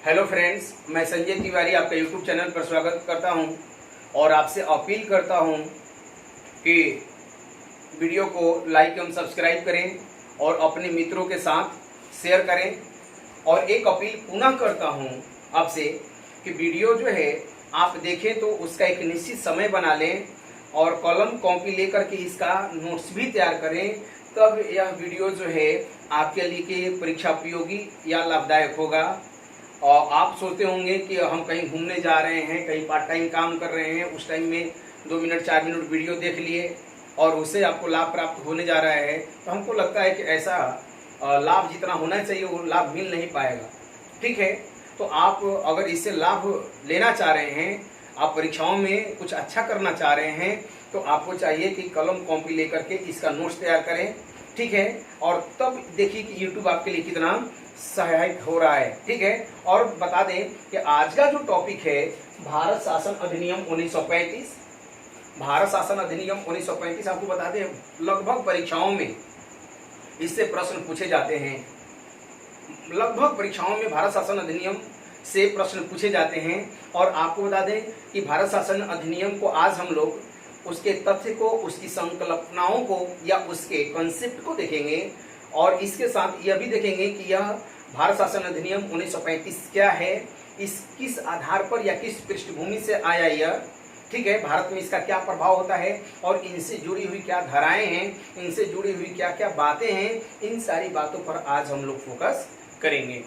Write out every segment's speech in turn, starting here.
Hello friends, मैं संजय तिवारी आपका YouTube channel पर स्वागत करता हूं और आपसे अपील करता हूं कि वीडियो को लाइक एवं सब्सक्राइब करें और अपने मित्रों के साथ शेयर करें। और एक अपील पुनः करता हूं आपसे कि वीडियो जो है आप देखें तो उसका एक निश्चित समय बना लें और कलम कॉपी लेकर के इसका नोट्स भी तैयार करें, तब यह वीडियो जो है आपके लिए परीक्षा उपयोगी या लाभदायक होगा। और आप सोचते होंगे कि हम कहीं घूमने जा रहे हैं, कहीं पार्ट टाइम काम कर रहे हैं, उस टाइम में 2 मिनट 4 मिनट वीडियो देख लिए और उससे आपको लाभ प्राप्त होने जा रहा है, तो हमको लगता है कि ऐसा लाभ जितना होना चाहिए वो लाभ मिल नहीं पाएगा। ठीक है, तो आप अगर इससे लाभ लेना चाह रहे हैं, आप परीक्षाओं में कुछ अच्छा करना चाह रहे हैं, तो आपको चाहिए कि कलम कॉपी लेकर के इसका नोट्स तैयार करें। ठीक है, और तब देखिए कि यूट्यूब आपके लिए कितना सहायक हो रहा है। ठीक है, और बता दें कि आज का जो टॉपिक है भारत शासन अधिनियम 1935। भारत शासन अधिनियम 1935 आपको बता दें लगभग परीक्षाओं में इससे प्रश्न पूछे जाते हैं। लगभग परीक्षाओं में भारत शासन अधिनियम से प्रश्न पूछे जाते हैं। और आपको बता दें कि भारत शासन अधिनियम को आज हम लोग उसके तथ्य को, उसकी संकल्पनाओं को या उसके कॉन्सेप्ट को देखेंगे और इसके साथ यह भी देखेंगे कि यह भारत शासन अधिनियम 1935 क्या है, इस किस आधार पर या किस पृष्ठभूमि से आया यह। ठीक है, भारत में इसका क्या प्रभाव होता है और इनसे जुड़ी हुई क्या धाराएं हैं, इनसे जुड़ी हुई क्या क्या बातें हैं, इन सारी बातों पर आज हम लोग फोकस करेंगे।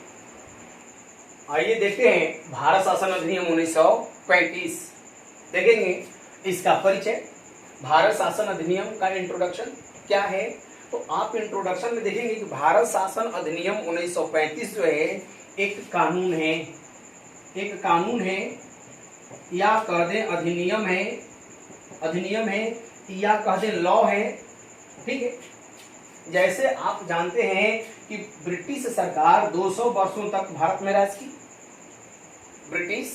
आइए देखते हैं भारत शासन अधिनियम 1935। देखेंगे इसका परिचय, भारत शासन अधिनियम का इंट्रोडक्शन क्या है। तो आप इंट्रोडक्शन में देखेंगे कि भारत शासन अधिनियम 1935 जो है एक कानून है, एक कानून है या कह दें अधिनियम है, अधिनियम है या कह दें लॉ है। ठीक है, जैसे आप जानते हैं कि ब्रिटिश सरकार 200 वर्षों तक भारत में राज की, ब्रिटिश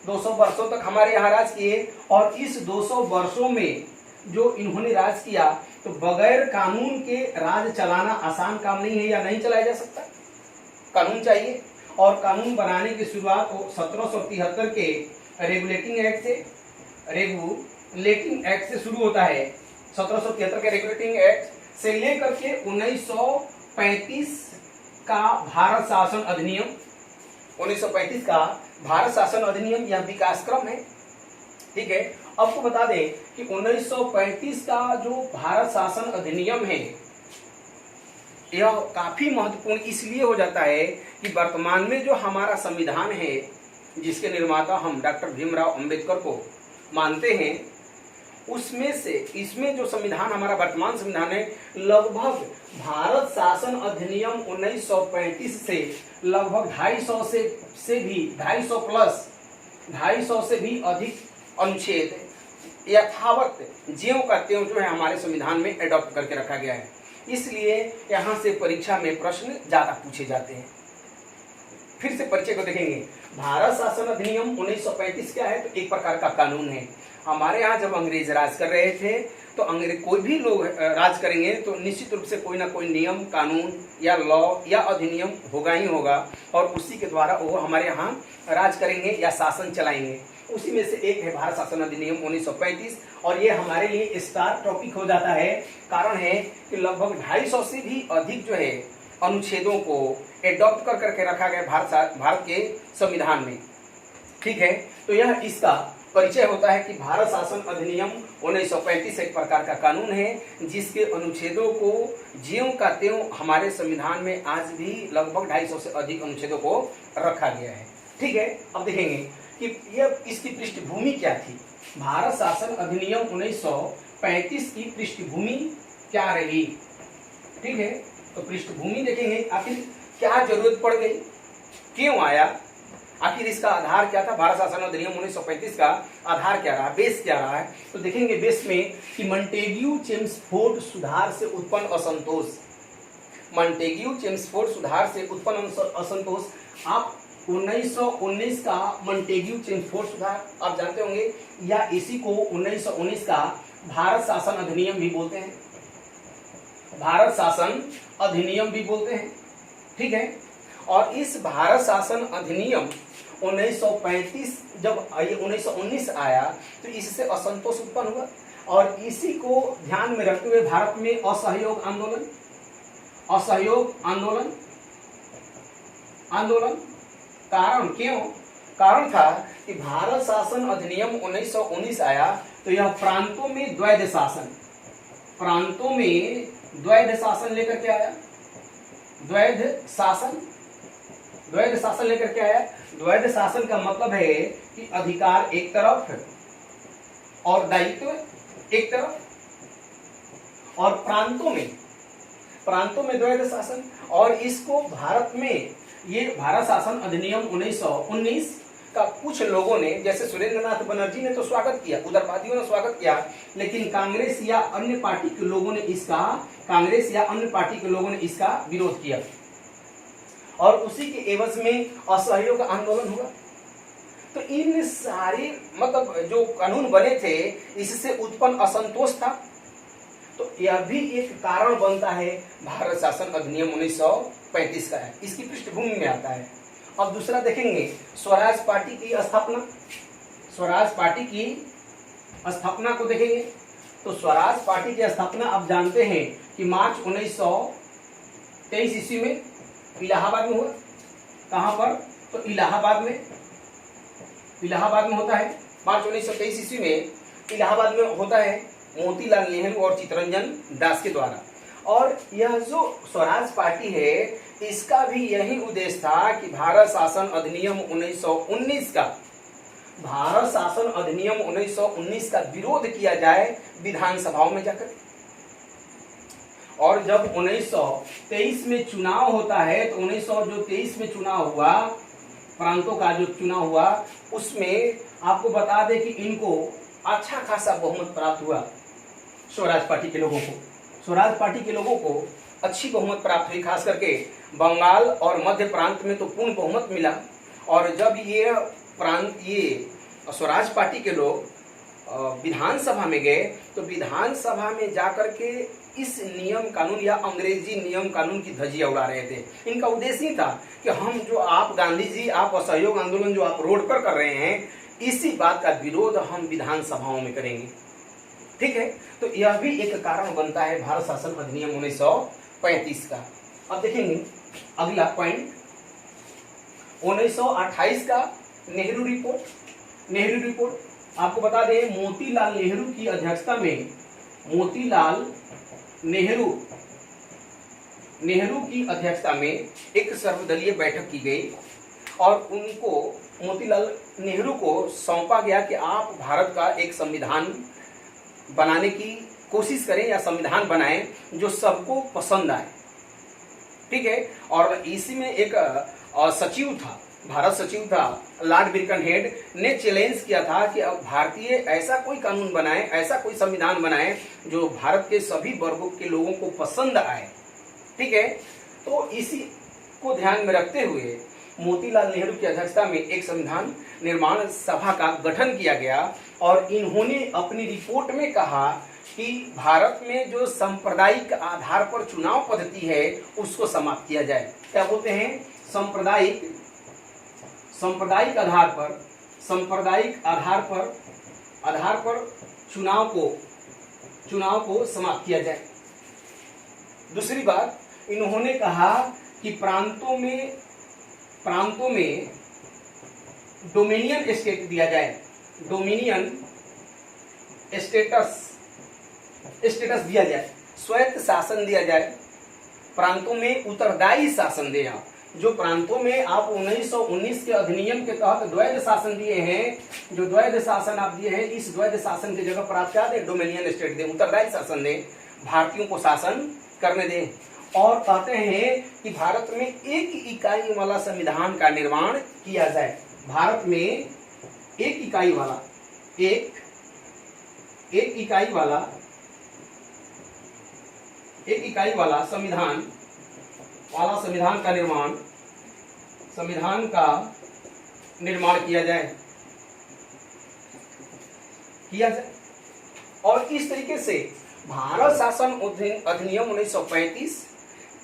200 वर्षों तक हमारे यहाँ राज किए और इस 200 वर्षों में जो इन्होंने राज किया, तो बगैर कानून के राज चलाना आसान काम नहीं है या नहीं चलाया जा सकता। कानून चाहिए और कानून बनाने की शुरुआत 1773 के रेगुलेटिंग एक्ट से शुरू होता है। 1773 के रेगुलेटिंग एक्ट से लेकर के 1935 का भारत शासन अधिनियम, 1935 का भारत शासन अधिनियम यह विकास क्रम है। ठीक है, आपको बता दें कि 1935 का जो भारत शासन अधिनियम है यह काफी महत्वपूर्ण इसलिए हो जाता है कि वर्तमान में जो हमारा संविधान है, जिसके निर्माता हम डॉक्टर भीमराव अंबेडकर को मानते हैं, उसमें से इसमें जो संविधान हमारा वर्तमान संविधान है, लगभग भारत शासन अधिनियम 1935 से लगभग 250 से भी 250 प्लस 250 से भी अधिक अनुच्छेद यथावत ज्यों का त्यों जो है हमारे संविधान में एडॉप्ट करके रखा गया है। इसलिए यहाँ से परीक्षा में प्रश्न ज्यादा पूछे जाते हैं। फिर से परिचय को देखेंगे। भारत शासन अधिनियम 1935 क्या है, तो एक प्रकार का कानून है। हमारे यहाँ जब अंग्रेज राज कर रहे थे, तो अंग्रेज कोई भी लोग राज करेंगे तो निश्चित रूप से कोई ना कोई नियम, कानून या लॉ या अधिनियम होगा ही होगा और उसी के द्वारा वो हमारे यहाँ राज करेंगे या शासन चलाएंगे। उसी में से एक है भारत शासन अधिनियम 1935 और ये हमारे लिए स्टार टॉपिक हो जाता है। कारण है कि लगभग 250 से भी अधिक जो है अनुच्छेदों को एडॉप्ट कर करके रखा गया भारत के संविधान में। ठीक है, तो यह इसका परिचय होता है कि भारत शासन अधिनियम 1935 एक प्रकार का कानून है जिसके अनुच्छेदों को ज्यों का त्यों हमारे संविधान में आज भी लगभग 250 से अधिक अनुच्छेदों को रखा गया है। ठीक है, अब देखेंगे कि यह इसकी पृष्ठभूमि क्या थी। भारत शासन अधिनियम 1935 की पृष्ठभूमि क्या रही। ठीक है, तो पृष्ठभूमि देखेंगे आखिर क्या जरूरत पड़ गई, क्यों आया, आखिर इसका आधार क्या था। भारत शासन अधिनियम 1935 का आधार क्या रहा, बेस क्या रहा है। तो देखेंगे बेस में कि मॉन्टेग्यू चेम्सफोर्ड सुधार से उत्पन्न असंतोष, मॉन्टेग्यू चेम्सफोर्ड सुधार से उत्पन्न असंतोष। आप 1919 का मॉन्टेग्यू चेम्सफोर्ड सुधार आप जानते होंगे, या इसी को 1919 का भारत शासन अधिनियम भी बोलते हैं, भारत शासन अधिनियम भी बोलते हैं। ठीक है, और इस भारत शासन अधिनियम 1935 जब ये 1919 आया तो इससे असंतोष उत्पन्न हुआ और इसी को ध्यान में रखते हुए भारत में असहयोग आंदोलन कारण क्यों? कारण था कि भारत शासन अधिनियम 1919 आया तो यह प्रांतों में द्वैध शासन लेकर के आया। द्वैध शासन लेकर के आया। द्वैध शासन का मतलब है कि अधिकार एक तरफ और दायित्व एक तरफ, और प्रांतों में द्वैध शासन। और इसको भारत में ये भारत शासन अधिनियम 1919 का कुछ लोगों ने, जैसे सुरेंद्र नाथ बनर्जी ने तो स्वागत किया, उदारवादियों ने स्वागत किया, लेकिन कांग्रेस या अन्य पार्टी के लोगों ने इसका विरोध किया और उसी के एवज में असहयोग आंदोलन हुआ। तो इन सारे मतलब जो कानून बने थे इससे उत्पन्न असंतोष था। तो यह भी एक कारण बनता है भारत शासन अधिनियम 1935 का है, इसकी पृष्ठभूमि में आता है। अब दूसरा देखेंगे स्वराज पार्टी की स्थापना को देखेंगे। तो स्वराज पार्टी की स्थापना आप जानते हैं कि मार्च 1923 ईस्वी में इलाहाबाद में हुआ। कहां पर? तो इलाहाबाद में होता है। मार्च 1923 ईस्वी में इलाहाबाद में होता है मोतीलाल नेहरू और चित्तरंजन दास के द्वारा। और यह जो स्वराज पार्टी है इसका भी यही उद्देश्य था कि भारत शासन अधिनियम 1919 का विरोध किया जाए विधानसभाओं में जाकर। और जब 1923 में चुनाव होता है तो 1923 में चुनाव हुआ, प्रांतों का जो चुनाव हुआ उसमें आपको बता दें कि इनको अच्छा खासा बहुमत प्राप्त हुआ। स्वराज पार्टी के लोगों को अच्छी बहुमत प्राप्त हुई, खास करके बंगाल और मध्य प्रांत में तो पूर्ण बहुमत मिला। और जब ये स्वराज पार्टी के लोग विधानसभा में गए तो विधानसभा में जाकर के इस नियम कानून या अंग्रेजी नियम कानून की धज्जियां उड़ा रहे थे। इनका उद्देश्य ही था कि हम जो आप गांधी जी आप असहयोग आंदोलन जो आप रोड पर कर रहे हैं इसी बात का विरोध हम विधानसभाओं में करेंगे। ठीक है, तो यह भी एक कारण बनता है भारत शासन अधिनियम 1935 का। अब देखेंगे अगला पॉइंट 1928 का नेहरू रिपोर्ट। आपको बता दें मोतीलाल नेहरू की अध्यक्षता में नेहरू की अध्यक्षता में एक सर्वदलीय बैठक की गई और उनको मोतीलाल नेहरू को सौंपा गया कि आप भारत का एक संविधान बनाने की कोशिश करें या संविधान बनाएं जो सबको पसंद आए। ठीक है, और इसी में एक सचिव था, भारत सचिव था लॉर्ड बिरकनहेड ने चैलेंज किया था कि अब भारतीय ऐसा कोई कानून बनाए, ऐसा कोई संविधान बनाए जो भारत के सभी वर्गों के लोगों को पसंद आए। ठीक है, तो इसी को ध्यान में रखते हुए मोतीलाल नेहरू की अध्यक्षता में एक संविधान निर्माण सभा का गठन किया गया और इन्होंने अपनी रिपोर्ट में कहा कि भारत में जो सांप्रदायिक आधार पर चुनाव पद्धति है उसको समाप्त किया जाए। क्या बोलते हैं? सांप्रदायिक आधार पर चुनाव को समाप्त किया जाए। दूसरी बात इन्होंने कहा कि प्रांतों में डोमिनियन स्टेट दिया जाए, डोमिनियन स्टेटस दिया जाए, स्वायत्त शासन दिया जाए, प्रांतों में उत्तरदायी शासन दें। जो प्रांतों में आप 1919 के अधिनियम के तहत द्वैध शासन दिए हैं, जो द्वैध शासन आप दिए हैं, इस द्वैध शासन की जगह पर आप क्या दें? डोमिनियन स्टेट दें, उत्तरदायी शासन दें, भारतीयों को शासन करने दें। और कहते हैं कि भारत में एक इकाई वाला संविधान का निर्माण किया जाए। भारत में एक इकाई वाला संविधान का निर्माण किया जाए। और इस तरीके से भारत शासन अधिनियम 1935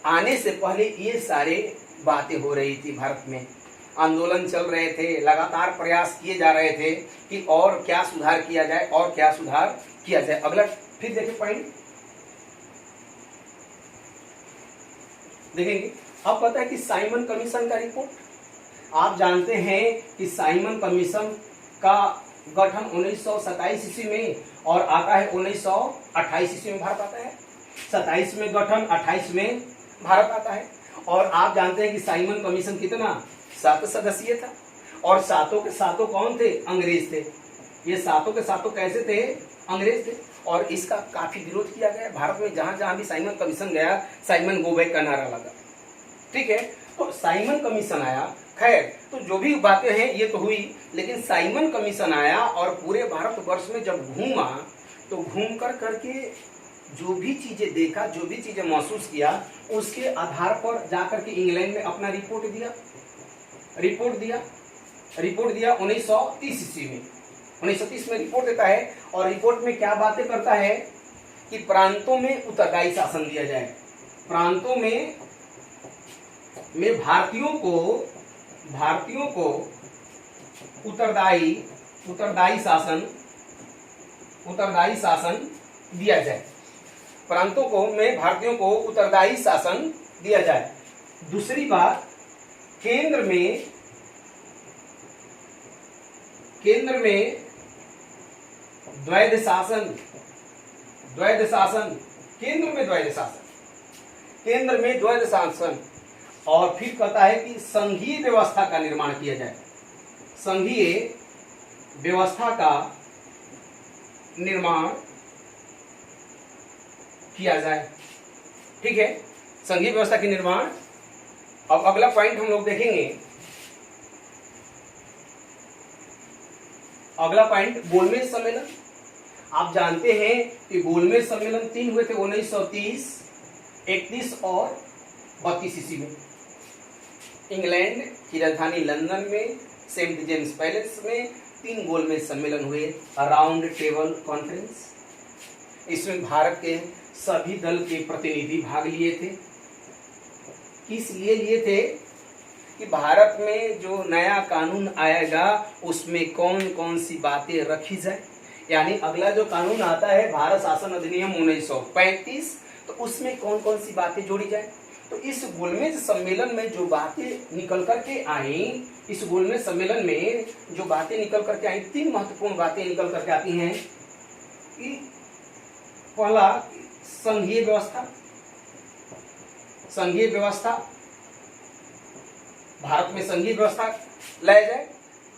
आने से पहले ये सारे बातें हो रही थी भारत में। आंदोलन चल रहे थे, लगातार प्रयास किए जा रहे थे कि और क्या सुधार किया जाए और क्या सुधार किया जाए। अगला फिर देखिए पॉइंट देखेंगे। अब पता है कि साइमन कमीशन का रिपोर्ट, आप जानते हैं कि साइमन कमीशन का गठन 1927 ईस्वी में और आता है 1928 ईस्वी में भारत आता है। 27 में गठन, 28 में भारत आता है। और आप जानते हैं कि साइमन कमीशन कितना 7 सदस्यीय था और सातों के सातों कौन थे? अंग्रेज थे। ये सातों के सातों कैसे थे? अंग्रेज थे। और इसका काफी विरोध किया गया भारत में। जहां जहां भी साइमन कमीशन गया, साइमन गो बैक का नारा लगा। ठीक है, तो साइमन कमीशन आया। खैर, तो जो भी बातें हैं ये तो हुई, लेकिन साइमन कमीशन आया और पूरे भारतवर्ष में जब घूमा तो घूम कर करके जो भी चीजें देखा, जो भी चीजें महसूस किया, उसके आधार पर जाकर के इंग्लैंड में अपना रिपोर्ट दिया 1930 ईस्वी में। 1930 में रिपोर्ट देता है और रिपोर्ट में क्या बातें करता है कि प्रांतों में उत्तरदायी शासन दिया जाए। प्रांतों में भारतीयों को उत्तरदायी शासन दिया जाए। प्रांतों को में भारतीयों को उत्तरदायी शासन दिया जाए। दूसरी बात, केंद्र में द्वैध शासन, केंद्र में द्वैध शासन। और फिर कहता है कि संघीय व्यवस्था का निर्माण किया जाए। संघीय व्यवस्था का निर्माण किया जाए। ठीक है, संघीय व्यवस्था के निर्माण। अब अगला पॉइंट हम लोग देखेंगे। अगला पॉइंट गोलमेज सम्मेलन। आप जानते हैं कि गोलमेज सम्मेलन 3 हुए थे 1930, 31 और 32 ईस्वी में। इंग्लैंड की राजधानी लंदन में सेंट जेम्स पैलेस में 3 गोलमेज सम्मेलन हुए, राउंड टेबल कॉन्फ्रेंस। इसमें भारत के सभी दल के प्रतिनिधि भाग लिए थे। किस लिए लिए थे? कि भारत में जो नया कानून आएगा उसमें कौन कौन सी बातें रखी जाए। यानी अगला जो कानून आता है भारत शासन अधिनियम 1935, तो उसमें कौन कौन सी बातें जोड़ी जाए। तो इस गोलमेज सम्मेलन में जो बातें निकल करके आई, 3 महत्वपूर्ण बातें निकल करके आती हैं कि पहला, संघीय व्यवस्था, भारत में संघीय व्यवस्था लाया जाए,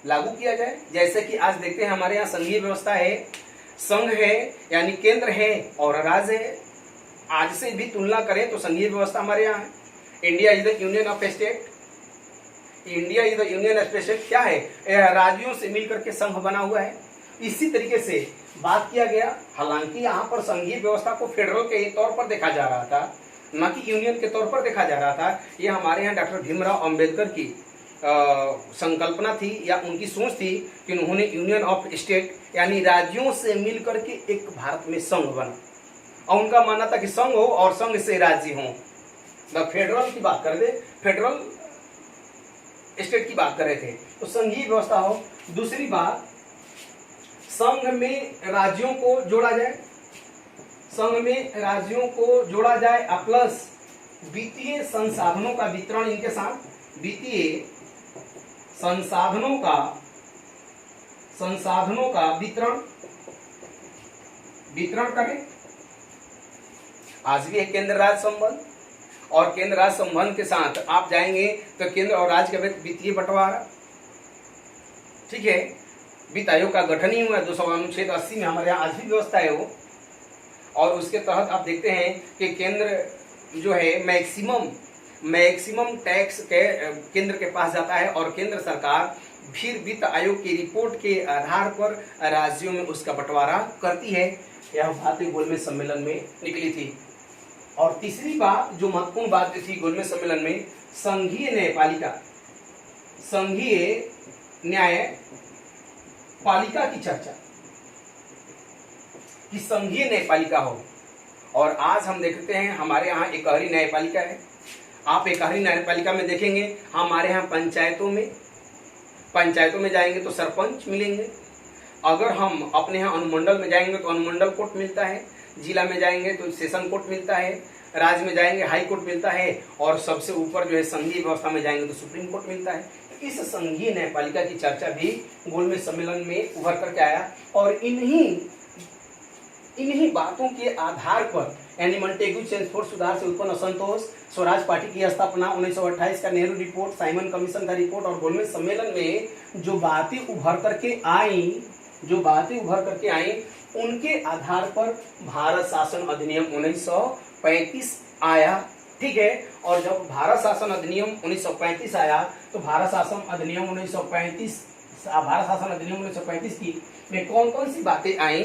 लागू किया जाए। जैसे कि आज देखते हैं हमारे यहाँ संघीय व्यवस्था है, संघ है यानी केंद्र है और राज्य है। आज से भी तुलना करें तो संघीय व्यवस्था हमारे यहाँ है। India is the union of state. क्या है? राज्यों से मिलकर के संघ बना हुआ है। इसी तरीके से बात किया गया। हालांकि यहाँ पर संघीय व्यवस्था को फेडरल के तौर पर देखा जा रहा था, न कि यूनियन के तौर पर देखा जा रहा था। यह हमारे यहाँ डॉक्टर भीमराव अंबेडकर की संकल्पना थी या उनकी सोच थी कि उन्होंने यूनियन ऑफ स्टेट यानी राज्यों से मिलकर के एक भारत में संघ बना। और उनका मानना था कि संघ हो और संघ से राज्य हो। फेडरल की बात कर दे, फेडरल स्टेट की बात कर रहे थे, तो संघीय व्यवस्था हो। दूसरी बात, संघ में राज्यों को जोड़ा जाए, प्लस वित्तीय संसाधनों का वितरण इनके साथ, वित्तीय संसाधनों का वितरण करें। आज भी है केंद्र राज्य संबंध, और केंद्र राज्य संबंध के साथ आप जाएंगे तो केंद्र और राज्य के वित्तीय बंटवारा। ठीक है, वित्त आयोग का गठन ही हुआ 200 अनुच्छेद 80 में हमारे यहाँ आज भी व्यवस्था है वो। और उसके तहत आप देखते हैं कि केंद्र जो है मैक्सिमम टैक्स केंद्र के पास जाता है और केंद्र सरकार फिर वित्त आयोग की रिपोर्ट के आधार पर राज्यों में उसका बंटवारा करती है। यह बातें गोलमेज सम्मेलन में निकली थी। और तीसरी बात जो महत्वपूर्ण बात थी गोलमेज सम्मेलन में, संघीय न्यायपालिका की चर्चा, कि संघीय न्यायपालिका हो। और आज हम देखते हैं हमारे यहाँ एकहरी न्यायपालिका है। आप एकहरी न्यायपालिका में देखेंगे हमारे यहाँ पंचायतों में पंचायतों में जाएंगे तो सरपंच मिलेंगे, अगर हम अपने यहाँ अनुमंडल में जाएंगे तो अनुमंडल कोर्ट मिलता है, जिला में जाएंगे तो सेशन कोर्ट मिलता है, राज्य में जाएंगे हाई कोर्ट मिलता है, और सबसे ऊपर जो है संघीय व्यवस्था में जाएंगे तो सुप्रीम कोर्ट मिलता है। इस संघीय न्यायपालिका की चर्चा भी गोलमेज सम्मेलन में उभर करके आया, और इन्हीं बातों के आधार पर यानी मॉन्टेग्यू चेम्सफोर्ड सुधार से उत्पन्न असंतोष, स्वराज पार्टी की स्थापना, 1928 का नेहरू रिपोर्ट, साइमन कमीशन का रिपोर्ट और गोलमेज सम्मेलन में जो बातें उभर करके आई उनके आधार पर भारत शासन अधिनियम 1935 आया। ठीक है, और जब भारत शासन अधिनियम 1935 आया तो भारत शासन अधिनियम 1935 की में कौन कौन सी बातें आई,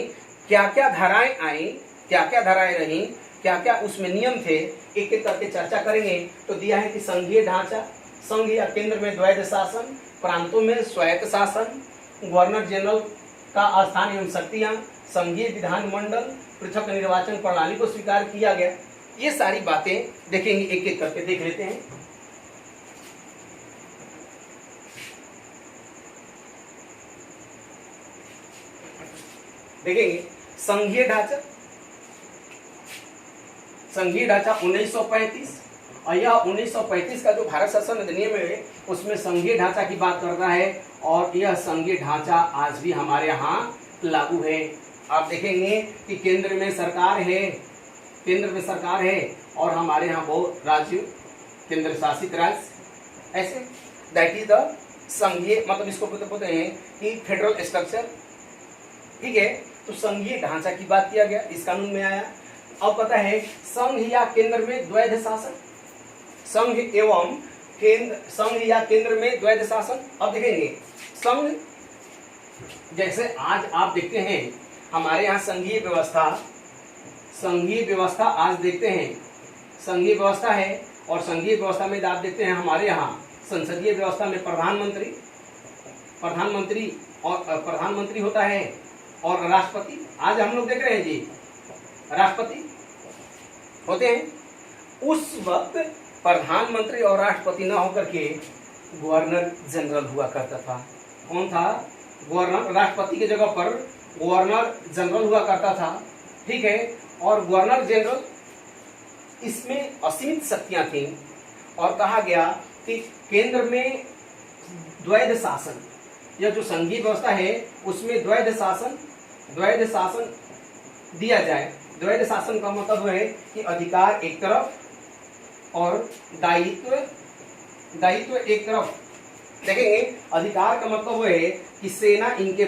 क्या क्या धाराएं आई, क्या क्या धाराएं रही, क्या क्या उसमें नियम थे, एक एक करके चर्चा करेंगे। तो दिया है कि संघीय ढांचा, संघ या केंद्र में द्वैध शासन, प्रांतों में स्वायत्त शासन, गवर्नर जनरल का स्थान एवं शक्तियां, संघीय विधानमंडल, पृथक निर्वाचन प्रणाली को स्वीकार किया गया। ये सारी बातें देखेंगे, एक एक करके देख लेते हैं। देखेंगे संघीय ढांचा 1935, और यह 1935 का जो भारत शासन अधिनियम है उसमें संघीय ढांचा की बात करता है, और यह संघीय ढांचा आज भी हमारे यहाँ लागू है। आप देखेंगे कि केंद्र में सरकार है और हमारे यहाँ बहुत राज्य केंद्र शासित राज्य, ऐसे दैट इज द संघीय, मतलब इसको बोलते हैं कि फेडरल स्ट्रक्चर। ठीक है, तो संघीय ढांचा की बात किया गया, इस कानून में आया। अब पता है संघ या केंद्र में द्वैध शासन, संघ या केंद्र में द्वैध शासन। अब देखेंगे संघ, जैसे आज आप देखते हैं हमारे यहाँ संघीय व्यवस्था आज देखते हैं, संघीय व्यवस्था है, और संघीय व्यवस्था में आप देखते हैं हमारे यहाँ संसदीय व्यवस्था में प्रधानमंत्री होता है और राष्ट्रपति। आज हम लोग देख रहे हैं जी राष्ट्रपति होते हैं। उस वक्त प्रधानमंत्री और राष्ट्रपति न होकर के गवर्नर जनरल हुआ करता था। कौन था? गवर्नर। राष्ट्रपति की जगह पर गवर्नर जनरल हुआ करता था। ठीक है, और गवर्नर जनरल इसमें असीमित शक्तियां थीं, और कहा गया कि केंद्र में द्वैध शासन, यह जो संघीय व्यवस्था है उसमें द्वैध शासन दिया जाए। द्वैध शासन का मतलब है कि अधिकार एक तरफ और दायित्व एक तरफ। देखेंगे अधिकार का मतलब है कि सेना इनके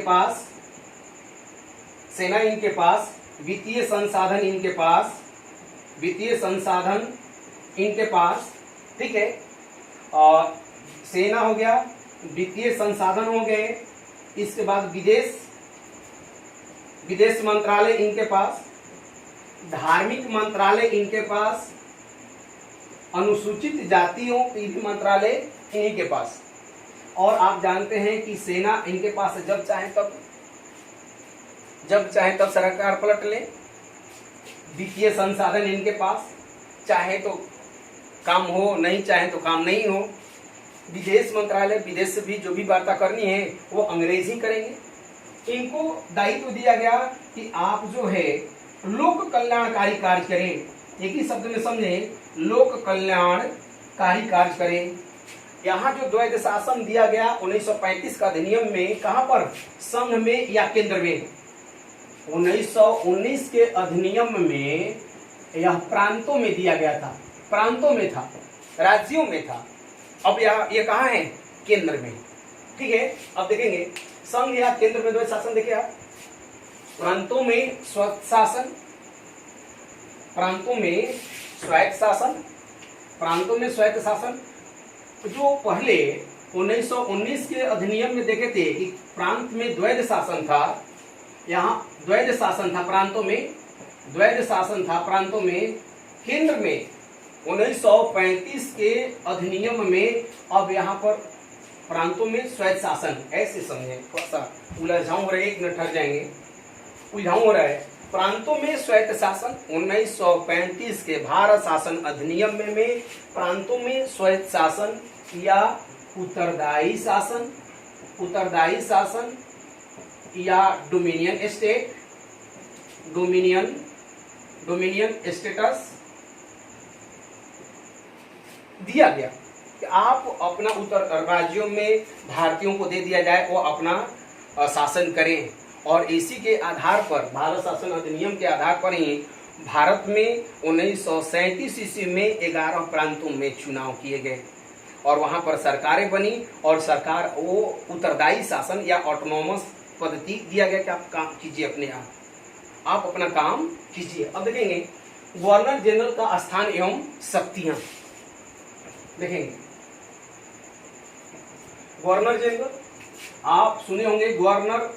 पास, वित्तीय संसाधन इनके पास। ठीक है, और सेना हो गया, वित्तीय संसाधन हो गए, इसके बाद विदेश मंत्रालय इनके पास, धार्मिक मंत्रालय इनके पास, अनुसूचित जातियों की भी मंत्रालय इन्हीं के पास। और आप जानते हैं कि सेना इनके पास जब चाहे तब सरकार पलट ले। वित्तीय संसाधन इनके पास, चाहे तो काम हो, नहीं चाहे तो काम नहीं हो। विदेश मंत्रालय, विदेश से भी जो भी वार्ता करनी है वो अंग्रेजी करेंगे। इनको दायित्व दिया गया कि आप जो है लोक कल्याणकारी कार्य करें। एक ही शब्द में समझें, लोक कल्याणकारी कार्य करें। यहाँ जो द्वैध शासन दिया गया 1935 का अधिनियम में, कहाँ पर? संघ में या केंद्र में? 1919 के अधिनियम में यह प्रांतों में दिया गया था, प्रांतों में था, राज्यों में था। अब ये कहाँ है? केंद्र में। ठीक है, अब देखेंगे संघ या केंद्र में द्वैध शासन। देखिए आप, प्रांतों में स्वायत्त शासन, जो पहले 1919 के अधिनियम में देखे थे कि प्रांत में द्वैध शासन था, यहाँ द्वैध शासन था, प्रांतों में द्वैध शासन था, प्रांतों में। केंद्र में 1935 के अधिनियम में अब यहाँ पर प्रांतों में स्वायत्त शासन। ऐसे समझें, थोड़ा सा उलझाऊ हो रहा है, एक मिनट ठहर जाएंगे, उलझाऊ हो रहा है। प्रांतों में स्वायत्त शासन 1935 के भारत शासन अधिनियम में प्रांतों में स्वायत्त शासन या उत्तरदायी शासन, उत्तरदायी शासन या डोमिनियन स्टेट, डोमिनियन स्टेटस दिया गया कि आप अपना उत्तर राज्यों में भारतीयों को दे दिया जाए, वो अपना शासन करें। और इसी के आधार पर, भारत शासन अधिनियम के आधार पर ही भारत में 1937 ईस्वी में 11 प्रांतों में चुनाव किए गए और वहां पर सरकारें बनी और सरकार वो उत्तरदायी शासन या ऑटोनॉमस पद्धति दिया गया कि आप काम कीजिए, अपने आप अपना काम कीजिए। अब देखेंगे गवर्नर जनरल का स्थान एवं शक्तियां। देखेंगे गवर्नर जनरल, आप सुने होंगे गवर्नर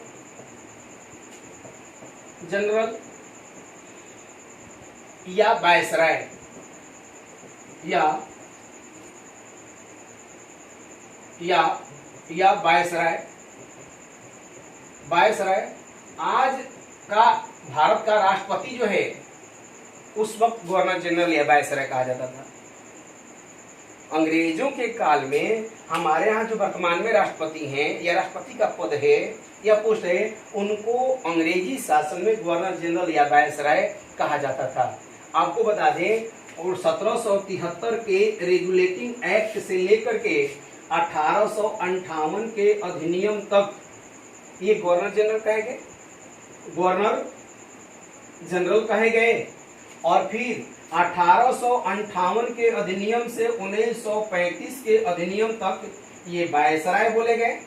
जनरल या वायसराय या वायसराय। वायसराय आज का भारत का राष्ट्रपति जो है उस वक्त गवर्नर जनरल या वायसराय कहा जाता था। अंग्रेजों के काल में हमारे यहाँ जो वर्तमान में राष्ट्रपति हैं या राष्ट्रपति का पद है या पोस्ट है, उनको अंग्रेजी शासन में गवर्नर जनरल या वायसराय कहा जाता था। आपको बता दें और 1773 के रेगुलेटिंग एक्ट से लेकर के 1858 के अधिनियम तक ये गवर्नर जनरल कहे गए, गवर्नर जनरल कहे गए। और फिर 1858 के अधिनियम से 1935 के अधिनियम तक ये वायसराय बोले गए,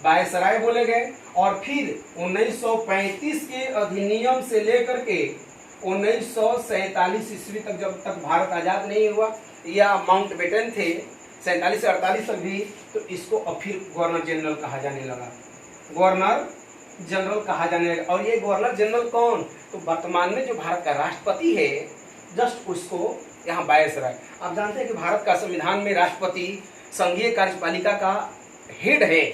वायसराय बोले गए। और फिर 1935 के अधिनियम से लेकर के 1947 ईस्वी तक, जब तक भारत आजाद नहीं हुआ या माउंटबेटन थे 47 से 48 तक भी, तो इसको अब फिर गवर्नर जनरल कहा जाने लगा, गवर्नर जनरल कहा जाने लगा। और ये गवर्नर जनरल कौन? तो वर्तमान में जो भारत का राष्ट्रपति है जस्ट उसको यहाँ वायसराय। आप जानते हैं कि भारत का संविधान में राष्ट्रपति संघीय कार्यपालिका का हेड है।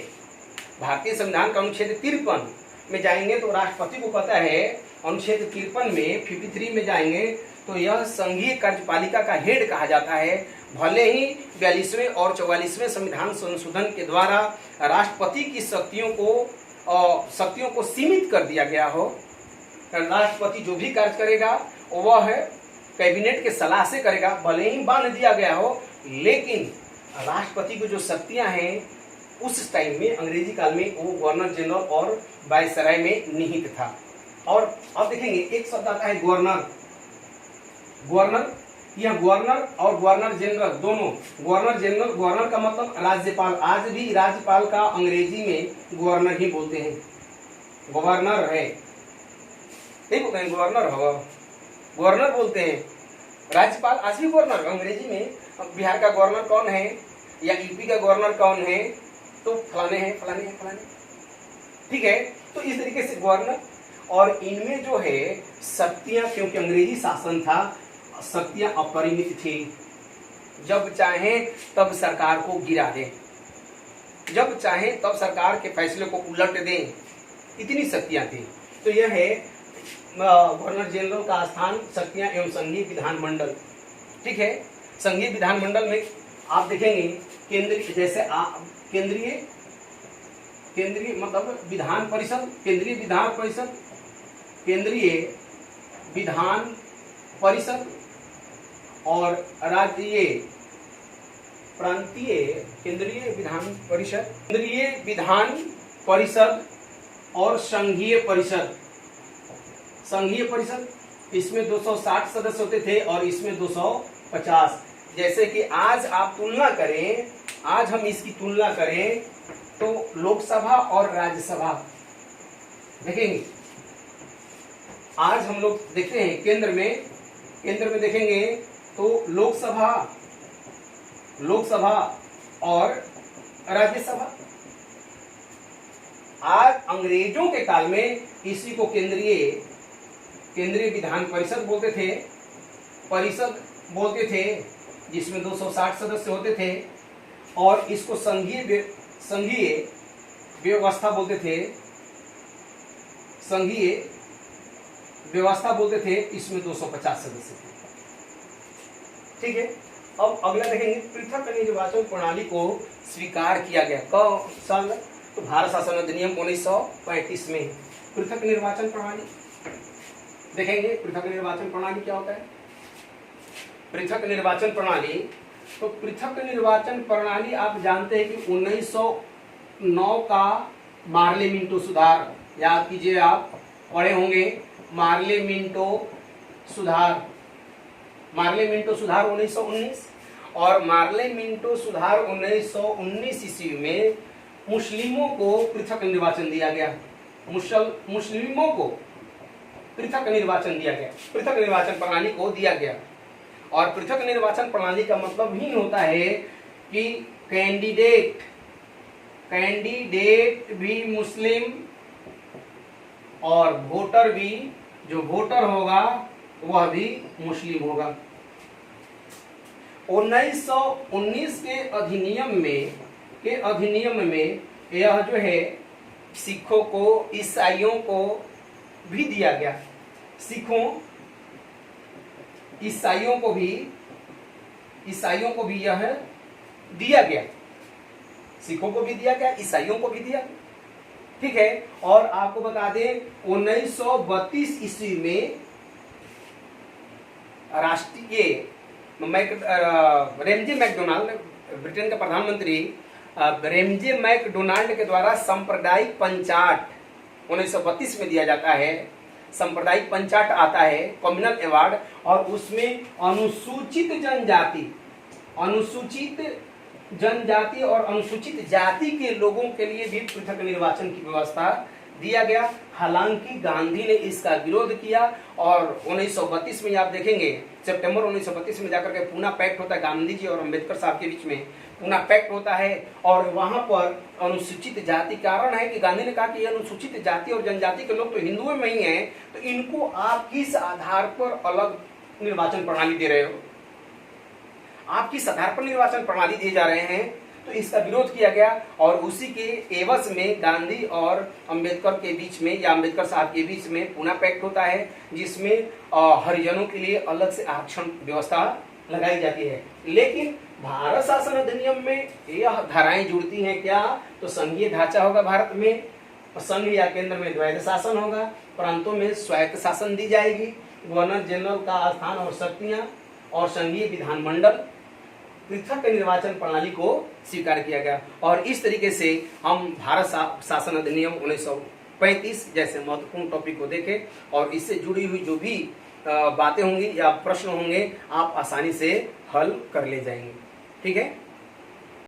भारतीय संविधान का अनुच्छेद 53 में जाएंगे तो राष्ट्रपति को पता है, अनुच्छेद 53 में 53 में जाएंगे तो यह संघीय कार्यपालिका का हेड कहा जाता है। भले ही 42वें और 44वें संविधान संशोधन के द्वारा राष्ट्रपति की शक्तियों को सीमित कर दिया गया हो, राष्ट्रपति जो भी कार्य करेगा वह कैबिनेट के सलाह से करेगा, भले ही बांध दिया गया हो, लेकिन राष्ट्रपति को जो शक्तियां हैं उस टाइम में अंग्रेजी काल में वो गवर्नर जनरल और वायसराय में निहित था। और अब देखेंगे एक शब्द आता है गवर्नर। गवर्नर, यह गवर्नर और गवर्नर जनरल दोनों, गवर्नर जनरल, गवर्नर का मतलब राज्यपाल। आज भी राज्यपाल का अंग्रेजी में गवर्नर ही बोलते हैं, गवर्नर है, नहीं बोलते हैं गवर्नर होगा, गवर्नर बोलते हैं। राज्यपाल आज भी गवर्नर, अंग्रेजी में बिहार का गवर्नर कौन है या यूपी का गवर्नर कौन है, तो फलाने हैं, फलाने हैं, फलाने, ठीक है। तो इस तरीके से गवर्नर, और इनमें जो है शक्तियां, क्योंकि अंग्रेजी शासन था, शक्तियां अपरिमित थी। जब चाहे तब सरकार को गिरा दें, जब चाहे तब सरकार के फैसले को उलट दें, इतनी शक्तियां थी। तो यह है गवर्नर जनरल का स्थान, शक्तियां एवं संघीय विधानमंडल, ठीक है। संघीय विधानमंडल में आप देखेंगे केंद्रीय, जैसे केंद्रीय मतलब विधान परिषद, केंद्रीय विधान परिषद, केंद्रीय विधान परिषद और राज्य प्रांतीय, केंद्रीय विधान परिषद, केंद्रीय विधान परिषद और संघीय परिषद। संघीय परिषद इसमें 260 सदस्य होते थे और इसमें 250। जैसे कि आज आप तुलना करें, आज हम इसकी तुलना करें तो लोकसभा और राज्यसभा देखेंगे। आज हम लोग देखते हैं केंद्र में देखेंगे तो लोकसभा और राज्यसभा। आज अंग्रेजों के काल में इसी को केंद्रीय विधान परिषद बोलते थे, परिषद बोलते थे, जिसमें 260 सदस्य होते थे, और इसको संघीय व्यवस्था बोलते थे, संघीय व्यवस्था बोलते थे, इसमें 250 सदस्य थे, ठीक है। अब अगला देखेंगे, पृथक निर्वाचन प्रणाली को स्वीकार किया गया कब साल? तो भारत शासन अधिनियम 1935 में पृथक निर्वाचन प्रणाली देखेंगे। पृथक निर्वाचन प्रणाली क्या होता है? पृथक निर्वाचन प्रणाली, तो पृथक निर्वाचन प्रणाली आप जानते हैं कि 1909 का मार्ले मिंटो सुधार, याद कीजिए, आप पढ़े होंगे मार्ले मिंटो सुधार। मार्ले मिंटो सुधार 1919, और मार्ले मिंटो सुधार 1919 ईस्वी में मुस्लिमों को पृथक निर्वाचन दिया गया। मुस्लिमों को पृथक निर्वाचन दिया गया, पृथक निर्वाचन प्रणाली को दिया गया। और पृथक निर्वाचन प्रणाली का मतलब ही होता है कि कैंडिडेट भी मुस्लिम और वोटर भी, जो वोटर होगा वह भी मुस्लिम होगा। 1919 के अधिनियम में यह जो है सिखों को, ईसाइयों को भी दिया गया। सिखों, ईसाइयों को भी यह दिया गया। सिखों को भी दिया गया, ईसाइयों को भी दिया, ठीक है। और आपको बता दें 1932 ईस्वी में राष्ट्रीय रेमजे मैकडोनाल्ड, ब्रिटेन का प्रधानमंत्री रेमजे मैकडोनाल्ड के द्वारा सांप्रदायिक पंचाट 1932 में दिया जाता है। सांप्रदायिक पंचाट आता है, कम्युनल अवार्ड, और उसमें अनुसूचित जनजाति और अनुसूचित जाति के लोगों के लिए भी पृथक निर्वाचन की व्यवस्था दिया गया। हालांकि गांधी ने इसका विरोध किया, और 1932 में आप देखेंगे सितंबर 1932 में जाकर के पूना पैक्ट होता है, गांधी जी और अंबेडकर साहब के बीच में पूना पैक्ट होता है। और वहां पर अनुसूचित जाति, कारण है कि गांधी ने कहा कि अनुसूचित जाति और जनजाति के लोग तो हिंदुओं में ही हैं, तो इनको आप किस आधार पर अलग निर्वाचन प्रणाली दे रहे हो? आप किस आधार पर निर्वाचन प्रणाली दिए जा रहे हैं? तो इसका विरोध किया गया, और उसी के एवज में गांधी और अंबेडकर के बीच में, या अंबेडकर साहब के बीच में पूना पैक्ट होता है, जिसमें हरिजनों के लिए अलग से आरक्षण व्यवस्था लगाई जाती है। लेकिन भारत शासन अधिनियम में यह धाराएं जुड़ती हैं क्या? तो संघीय ढांचा होगा भारत में, संघ या केंद्र में द्वैध शासन होगा, प्रांतों में स्वायत्त शासन दी जाएगी, गवर्नर जनरल का स्थान और शक्तियां, और संघीय विधानमंडल। पृथक निर्वाचन प्रणाली को स्वीकार किया गया, और इस तरीके से हम भारत शासन अधिनियम 1935 जैसे महत्वपूर्ण टॉपिक को देखें, और इससे जुड़ी हुई जो भी बातें होंगी या प्रश्न होंगे आप आसानी से हल कर ले जाएंगे। ठीक है।